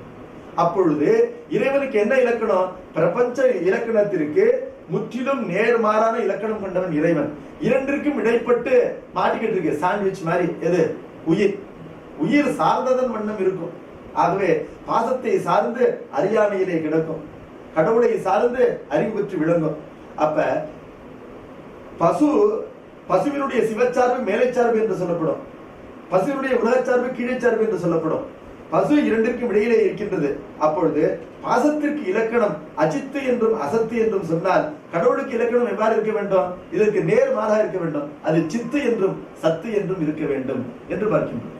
அப்பொழுது இறைவனுக்கு என்ன இலக்கணம்? பிரபஞ்ச இலக்கணத்திற்கு முற்றிலும் நேர்மாறான இலக்கணம் கொண்டவன் இறைவன். இரண்டிற்கும் இடைப்பட்டு மாட்டிக்கிட்டு இருக்கு சாண்ட்விச் மாதிரி. எது? உயிர். உயிர் சார்ந்ததன் வண்ணம் இருக்கும். ஆகவே பாசத்தை சார்ந்து அறியாமையிலே கிடக்கும், கடவுளை சார்ந்து அறிவு பெற்று விளங்கும். அப்ப பசுவினுடைய சிவச்சார்பு மேலை சார்பு என்று சொல்லப்படும், பசுவினுடைய உலகச்சார்பு கீழே சார்பு என்று சொல்லப்படும். பசு இரண்டிற்கும் இடையிலே இருக்கின்றது. அப்பொழுது பாசத்திற்கு இலக்கணம் அஜித்து என்றும் அசத்து என்றும் சொன்னால் கடவுளுக்கு இலக்கணம் எவ்வாறு இருக்க வேண்டும்? இதற்கு நேர்மாறாக இருக்க வேண்டும். அது சித்து என்றும் சத்து என்றும் இருக்க வேண்டும் என்று பார்க்கின்றோம்.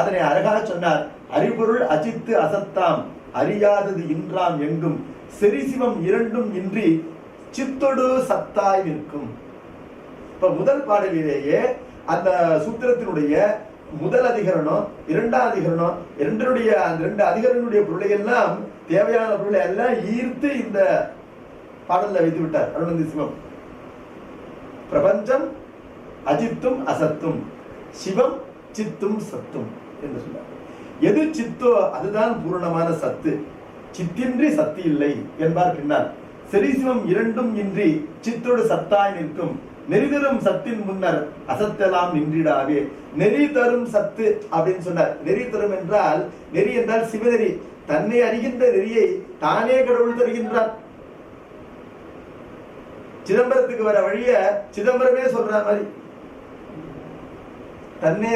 அதனை அழகாக சொன்னார். அறிபொருள் அஜித்து அசத்தாம், அறியாதது இன்றாம் எங்கும், செரிசிவம் இரண்டும் இன்றி சித்தொடு சத்தாய் நிற்கும். இப்ப முதல் பாடலிலேயே அந்த சூத்திரத்தினுடைய முதல் அதிகரணம், இரண்டாம் அதிகரணம், இரண்டுடைய அந்த ரெண்டு அதிகரனுடைய பொருளை எல்லாம், தேவையான பொருளை எல்லாம் ஈர்த்து இந்த பாடல்ல வைத்து விட்டார் அருணந்தி சிவம். பிரபஞ்சம் அஜித்தும் அசத்தும், சிவம் சித்தும் சத்தும் என்று சொன்னார். எது சித்தோ அதுதான் பூரணமான சத்து, சித்தின்றி சத்து இல்லை என்பார் பின்னால். செரிசிவம் இரண்டும் இன்றி சித்தோடு சத்தாய் நிற்கும், நெறிதரும் சத்தின் முன்னர் அசத்தெல்லாம் நின்றிடாவே. நெறி தரும் சத்து அப்படின்னு சொன்னார். நெறி தரும் என்றால், நெறி என்றால் சிவநெறி. தன்னை அறிகின்ற நெறியை தானே கடவுள் தருகின்றார். சிதம்பரத்துக்கு வர வழிய சிதம்பரமே சொல்ற மாதிரி தன்னை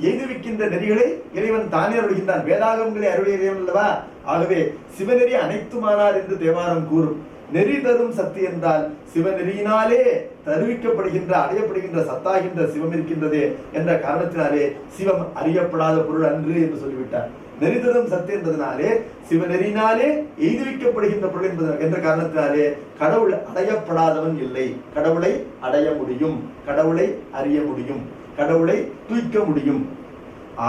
எய்துவிக்கின்ற நெறிகளை இறைவன் தானே அருள்கின்றான். வேதாகங்களை அருளிய இறைவன் அல்லவா? ஆகவே சிவநெறி அனைத்துமானார் என்று தேவாரம் கூறும். நெறி தரும் சத்து என்றால் சிவநெறியினாலே தருவிக்கப்படுகின்ற அடையப்படுகின்ற சத்தாகின்ற சிவம் இருக்கின்றது என்ற காரணத்தினாலே சிவம் அறியப்படாத பொருள் அன்று என்று சொல்லிவிட்டார். நெறி தரும் சத்து என்பதனாலே சிவநெறியினாலே எய்துவிக்கப்படுகின்ற பொருள் என்பது என்ற காரணத்தினாலே கடவுள் அடையப்படாதவன் இல்லை. கடவுளை அடைய முடியும், கடவுளை அறிய முடியும், கடவுளை தூய்க்க முடியும்.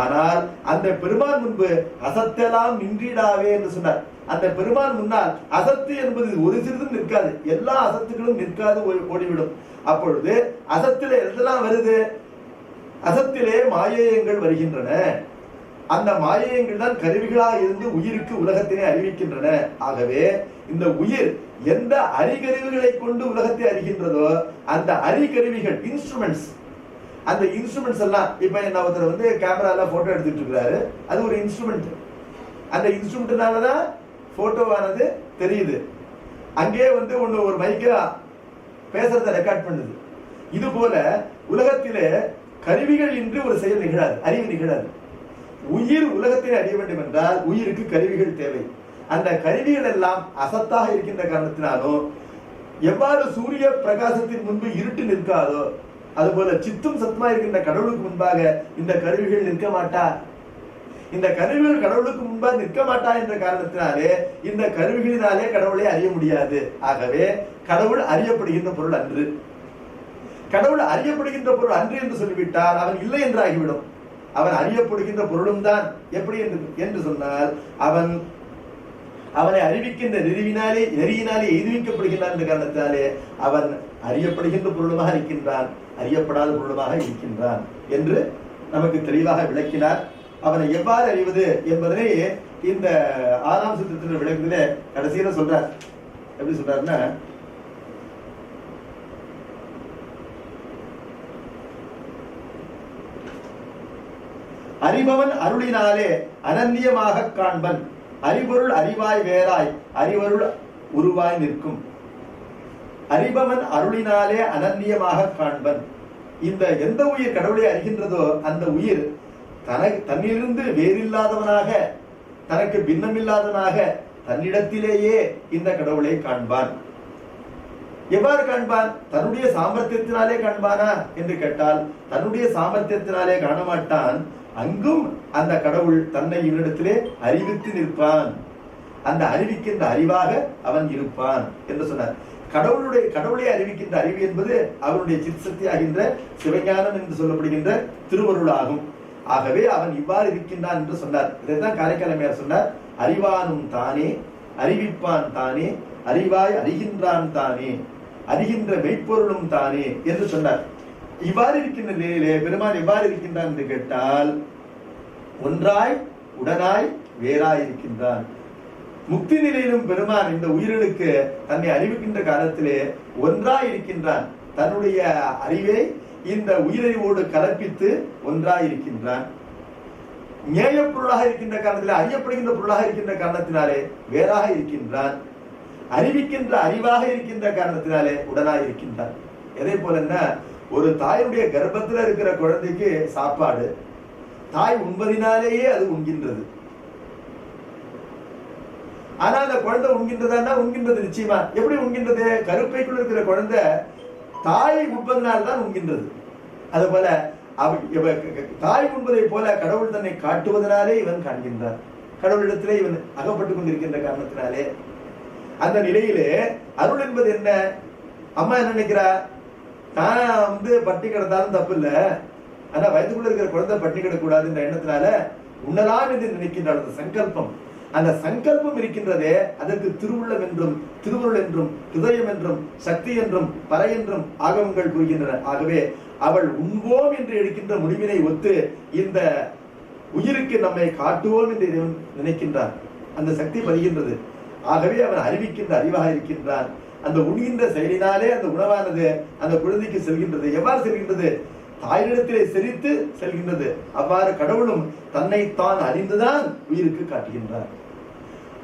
ஆனால் அந்த பெருமான் முன்பு அசத்தெல்லாம் நின்றிடாவே என்று சொன்னார். அந்த பெருமான் முன்னால் அசத்து என்பது ஒரு சிறிதும் நிற்காது, எல்லா அசத்துகளும் நிற்காது, ஓடிவிடும். அப்பொழுது அசத்திலே எதெல்லாம் வருது? அசத்திலே மாயேயங்கள் வருகின்றன. அந்த மாயேயங்கள் தான் கருவிகளாக இருந்து உயிருக்கு உலகத்தினை அறிவிக்கின்றன. ஆகவே இந்த உயிர் எந்த அறிகருவிகளை கொண்டு உலகத்தை அறிகின்றதோ அந்த அறிகருவிகள் இன்ஸ்ட்ருமெண்ட்ஸ், அந்த இன்ஸ்ட்ருமெண்ட்ஸ் எல்லாம் இப்ப என்ன ஒருத்தர் கேமரால போட்டோ எடுத்துட்டு இருக்கிறாரு, அது ஒரு இன்ஸ்ட்ருமெண்ட். அந்த இன்ஸ்ட்ருமெண்ட்னாலதான் போட்டோவானது தெரியுது. அங்கே ஒண்ணு ஒரு மைக்கா பேசுறத ரெக்கார்ட் பண்ணுது. இது போல உலகத்திலே கருவிகள் இன்றி ஒரு செயல் நிகழாது, அறிவு நிகழாது. உயிர் உலகத்தை அறிய வேண்டும் என்றால் உயிருக்கு கருவிகள் தேவை. அந்த கருவிகள் எல்லாம் அசத்தாக இருக்கின்ற காரணத்தினாலும் எவ்வாறு சூரிய பிரகாசத்தின் முன்பு இருட்டு நிற்காதோ அதுபோல சித்தும் சத்துமா இருக்கின்ற கடவுளுக்கு முன்பாக இந்த கருவிகள் நிற்க மாட்டா. இந்த கருவிகள் கடவுளுக்கு முன்பாக நிற்க மாட்டா என்ற காரணத்தினாலே இந்த கருவிகளினாலே கடவுளை அறிய முடியாது. ஆகவே கடவுள் அறியப்படுகின்ற பொருள் அன்று. கடவுள் அறியப்படுகின்ற பொருள் அன்று என்று சொல்லிவிட்டால் அவன் இல்லை என்று ஆகிவிடும். அவன் அறியப்படுகின்ற பொருளும் தான். எப்படி என்று சொன்னால் அவனை அறிவிக்கின்ற நெறியினாலே எதிர்விக்கப்படுகின்றான் என்ற காரணத்தினாலே அவன் அறியப்படுகின்ற பொருளுமாக இருக்கின்றான், அறியப்படாத பொருளுமாக இருக்கின்றான் என்று நமக்கு தெளிவாக விளக்கினார். அவனை எவ்வாறு அறிவது என்பதனை இந்த 6ஆம் சூத்திரத்தின் விளக்கத்திலே கடைசியில சொல்றார். எப்படி சொல்றாருன்னா, அறிபவன் அருளினாலே அனன்யமாக காண்பன், அறிபொருள் அறிவாய் வேறாய் அறிவருள் உருவாய் நிற்கும். அறிபவன் அருளினாலே அனன்யமாக காண்பன். இந்த எந்த உயிர் கடவுளை அறிகின்றதோ அந்த உயிர் தன்னிலிருந்து வேறில்லாதவனாக, தனக்கு பின்னமில்லாதவனாக தன்னிடத்திலேயே இந்த கடவுளை காண்பான். எவ்வாறு காண்பான்? தன்னுடைய சாமர்த்தியத்தினாலே காண்பானா என்று கேட்டால் தன்னுடைய சாமர்த்தியத்தினாலே காணமாட்டான். அங்கும் அந்த கடவுள் தன்னை இவனிடத்திலே அறிவித்து நிற்பான். அந்த அறிவிக்கின்ற அறிவாக அவன் இருப்பான் என்று சொன்னார். கடவுளை அறிவிக்கின்ற அறிவு என்பது அவருடைய சிற்சக்தி ஆகின்ற சிவஞானம் என்று சொல்லப்படுகின்ற திருவருளாகும். ஆகவே அவன் இவ்வாறு இருக்கின்றான் என்று சொன்னார். இதைத்தான் காரைக்காலமையார் சொன்னார், அறிவானும் தானே அறிவிப்பான் தானே அறிவாய் அறிகின்றான் தானே அறிகின்ற மெய்ப்பொருளும் தானே என்று சொன்னார். இவ்வாறு இருக்கின்ற நிலையிலே பெருமான் எவ்வாறு இருக்கின்றான் என்று கேட்டால் ஒன்றாய் உடனாய் வேறாய் இருக்கின்றான். முக்தி நிலையிலும் பெருமான் இந்த உயிர்களுக்கு தன்னை அறிவிக்கின்ற காலத்திலே ஒன்றாய் இருக்கின்றான். தன்னுடைய அறிவை இந்த உயிரறிவோடு கலப்பித்து ஒன்றாய் இருக்கின்றான். ஞேய பொருளாக இருக்கின்ற காரணத்திலே, அறியப்படுகின்ற பொருளாக இருக்கின்ற காரணத்தினாலே வேறாக இருக்கின்றான். அறிவிக்கின்ற அறிவாக இருக்கின்ற காரணத்தினாலே உடனாய் இருக்கின்றான். எதை போலன்னா, ஒரு தாயுடைய கர்ப்பத்தில் இருக்கிற குழந்தைக்கு சாப்பாடு தாய் உண்பதினாலேயே அது உண்கின்றது. ஆனா அந்த குழந்தை உண்கின்றதா? உண்கின்றது நிச்சயமா. எப்படி உண்கின்றது? கருப்பைக்குள் இருக்கிற குழந்தை தாய் உண்பதனால்தான் உண்கின்றது. அது போல தாய் உண்பதை போல கடவுள் தன்னை காட்டுவதனாலே இவன் காண்கின்றான். கடவுளிடத்திலே இவன் அகப்பட்டுக் கொண்டிருக்கின்ற காரணத்தினாலே அந்த நிலையிலே அருள் என்பது என்ன? அம்மா என்ன நினைக்கிறா? தான் பட்டி கிடந்தாலும் தப்பு இல்லை, ஆனா வயதுக்குள்ள இருக்கிற குழந்தை பட்டி கிடக்கூடாது என்ற எண்ணத்தினால உண்ணலாம் என்று நினைக்கின்றாள். அந்த சங்கல்பம், அந்த சங்கல்பம் இருக்கின்றதே அதற்கு திருவுள்ளம் என்றும் திருவுருள் என்றும் ஹிருதயம் என்றும் சக்தி என்றும் பறை என்றும் ஆகமங்கள் கூறுகின்றன. ஆகவே அவள் உண்போம் என்று எடுக்கின்ற முடிவினை ஒத்து இந்த உயிருக்கு நம்மை காட்டுவோம் என்று நினைக்கின்றான். அந்த சக்தி பதிகின்றது. ஆகவே அவன் அறிவிக்கின்ற அறிவாக இருக்கின்றான். அந்த உண்கின்ற செயலினாலே அந்த உணவானது அந்த குழந்தைக்கு செல்கின்றது. எவ்வாறு செல்கின்றது? தாயிடத்திலே செறித்து செல்கின்றது. அவ்வாறு கடவுளும் தன்னைத்தான் அறிந்துதான் உயிருக்கு காட்டுகின்றார்.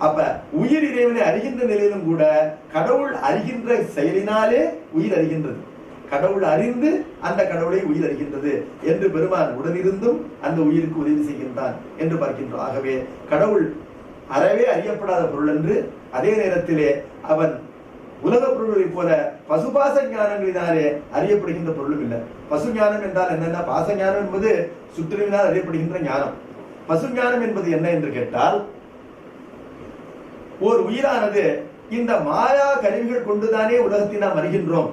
அப்ப உயிர் இறைவனை அறிகின்ற நிலையிலும் கூட கடவுள் அறிகின்ற செயலினாலே உயிர் அறிகின்றது. கடவுள் அறிந்து அந்த கடவுளை உயிர் அறிகின்றது என்று பெருமான் உடனிருந்தும் அந்த உயிருக்கு உதவி செய்கின்றான் என்று பார்க்கின்றோம். ஆகவே கடவுள் அறவே அறியப்படாத பொருள் என்று, அதே நேரத்திலே அவன் உலக பொருள்களை போல பசுபாச ஞானங்களினாலே அறியப்படுகின்ற பொருளும் இல்லை. பசு ஞானம் என்றால் என்னென்ன? பாச ஞானம் என்பது சுற்றுவினால் அறியப்படுகின்ற ஞானம். பசு ஞானம் என்பது என்ன என்று கேட்டால், ஓர் உயிரானது இந்த மாயா கருவிகள் கொண்டுதானே உலகத்தை நாம் அறிகின்றோம்.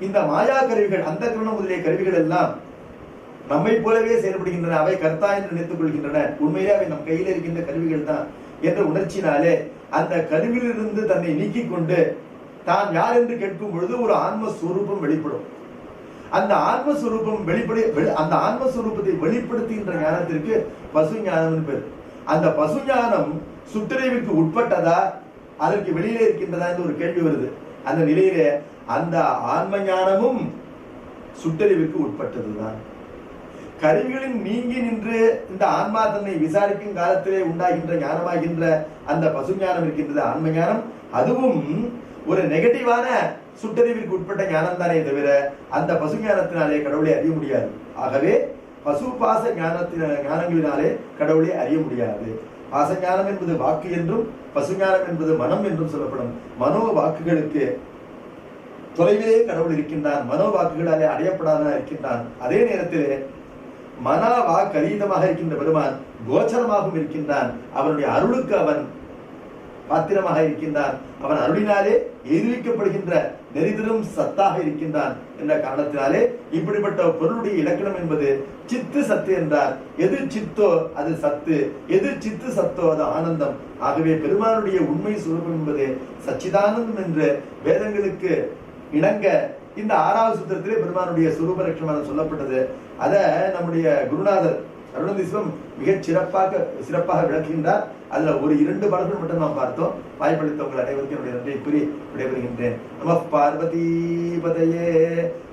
இந்த மாயா கருவிகள், அந்த கரணம் முதலிய கருவிகள் எல்லாம் நம்மை போலவே செயல்படுகின்றன. அவை கர்த்தா என்று நினைத்துக் கொள்கின்றன. உண்மையிலே அவை நம் கையில் இருக்கின்ற கருவிகள் தான் என்ற உணர்ச்சினாலே அந்த கருவிலிருந்து தன்னை நீக்கிக் கொண்டு தான் யார் என்று கேட்கும் பொழுது ஒரு ஆன்மஸ்வரூபம் வெளிப்படும். அந்த ஆன்மஸ்வரூபம் அந்த ஆன்மஸ்வரூபத்தை வெளிப்படுத்துகின்ற ஞானத்திற்கு பசு ஞானம் பேர். அந்த பசு ஞானம் சுட்டறிவுக்கு உட்பட்டதா, அதற்கு வெளியிலே இருக்கின்றதா என்று ஒரு கேள்வி வருது. அந்த நிலையிலே அந்த ஆன்ம ஞானமும் சுட்டறிவுக்கு உட்பட்டதுதான். கருவிகளின் நீங்கி நின்று இந்த ஆன்மா தன்னை விசாரிக்கும் காலத்திலே உண்டாகின்ற ஞானமாகின்ற அந்த பசு ஞானம் இருக்கின்றது, ஆன்ம ஞானம். அதுவும் ஒரு நெகட்டிவான சுட்டறிவிற்கு உட்பட்ட ஞானம் தானே தவிர அந்த பசு ஞானத்தினாலே கடவுளை அறிய முடியாது. ஆகவே பசு பாச ஞானங்களினாலே கடவுளை அறிய முடியாது. பாச ஞானம் என்பது வாக்கு என்றும் பசு ஞானம் என்பது மனம் என்றும் சொல்லப்படும். மனோ வாக்குகளுக்கு தொலைவிலே கடவுள் இருக்கின்றான், மனோ வாக்குகளாலே அடையப்படாத இருக்கின்றான். அதே நேரத்திலே மனா வாக்கு அதீதமாக இருக்கின்ற பெருமான் கோச்சரமாகவும் இருக்கின்றான். அவனுடைய அருளுக்கு அவன் பாத்திரமாக இருக்கின்றான். அவன் அருளினாலே எதிர்விக்கப்படுகின்ற நெறிதரும் சத்தாக இருக்கின்றான் என்ற காரணத்தினாலே இப்படிப்பட்ட பொருளுடைய இலக்கணம் என்பது சித்து சத்து என்றார். எது சித்தோ அது சத்து, எது சித்து சத்தோ அது ஆனந்தம். ஆகவே பெருமானுடைய உண்மை சுரூபம் என்பது சச்சிதானந்தம் என்று வேதங்களுக்கு இணங்க இந்த 6வது சூத்திரத்திலே பெருமானுடைய சுரூப லட்சணம் சொல்லப்பட்டது. அத நம்முடைய குருநாதர் அருணதீஸ்வரம் மிகச் சிறப்பாக விளக்குகின்றார். அதுல ஒரு 2 பாடல்கள் மட்டும் நாம் பார்த்தோம். வாய்ப்பளித்த உங்கள் அனைவருக்கும் என்னுடைய நன்றியை கூறி விடைபெறுகின்றேன். நம பார்வதி பதையே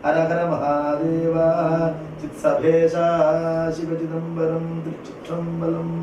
ஹர ஹர மகாதேவா. சித் சபேஷா சிவ சிதம்பரம் திருச்சிற்றம்பலம்.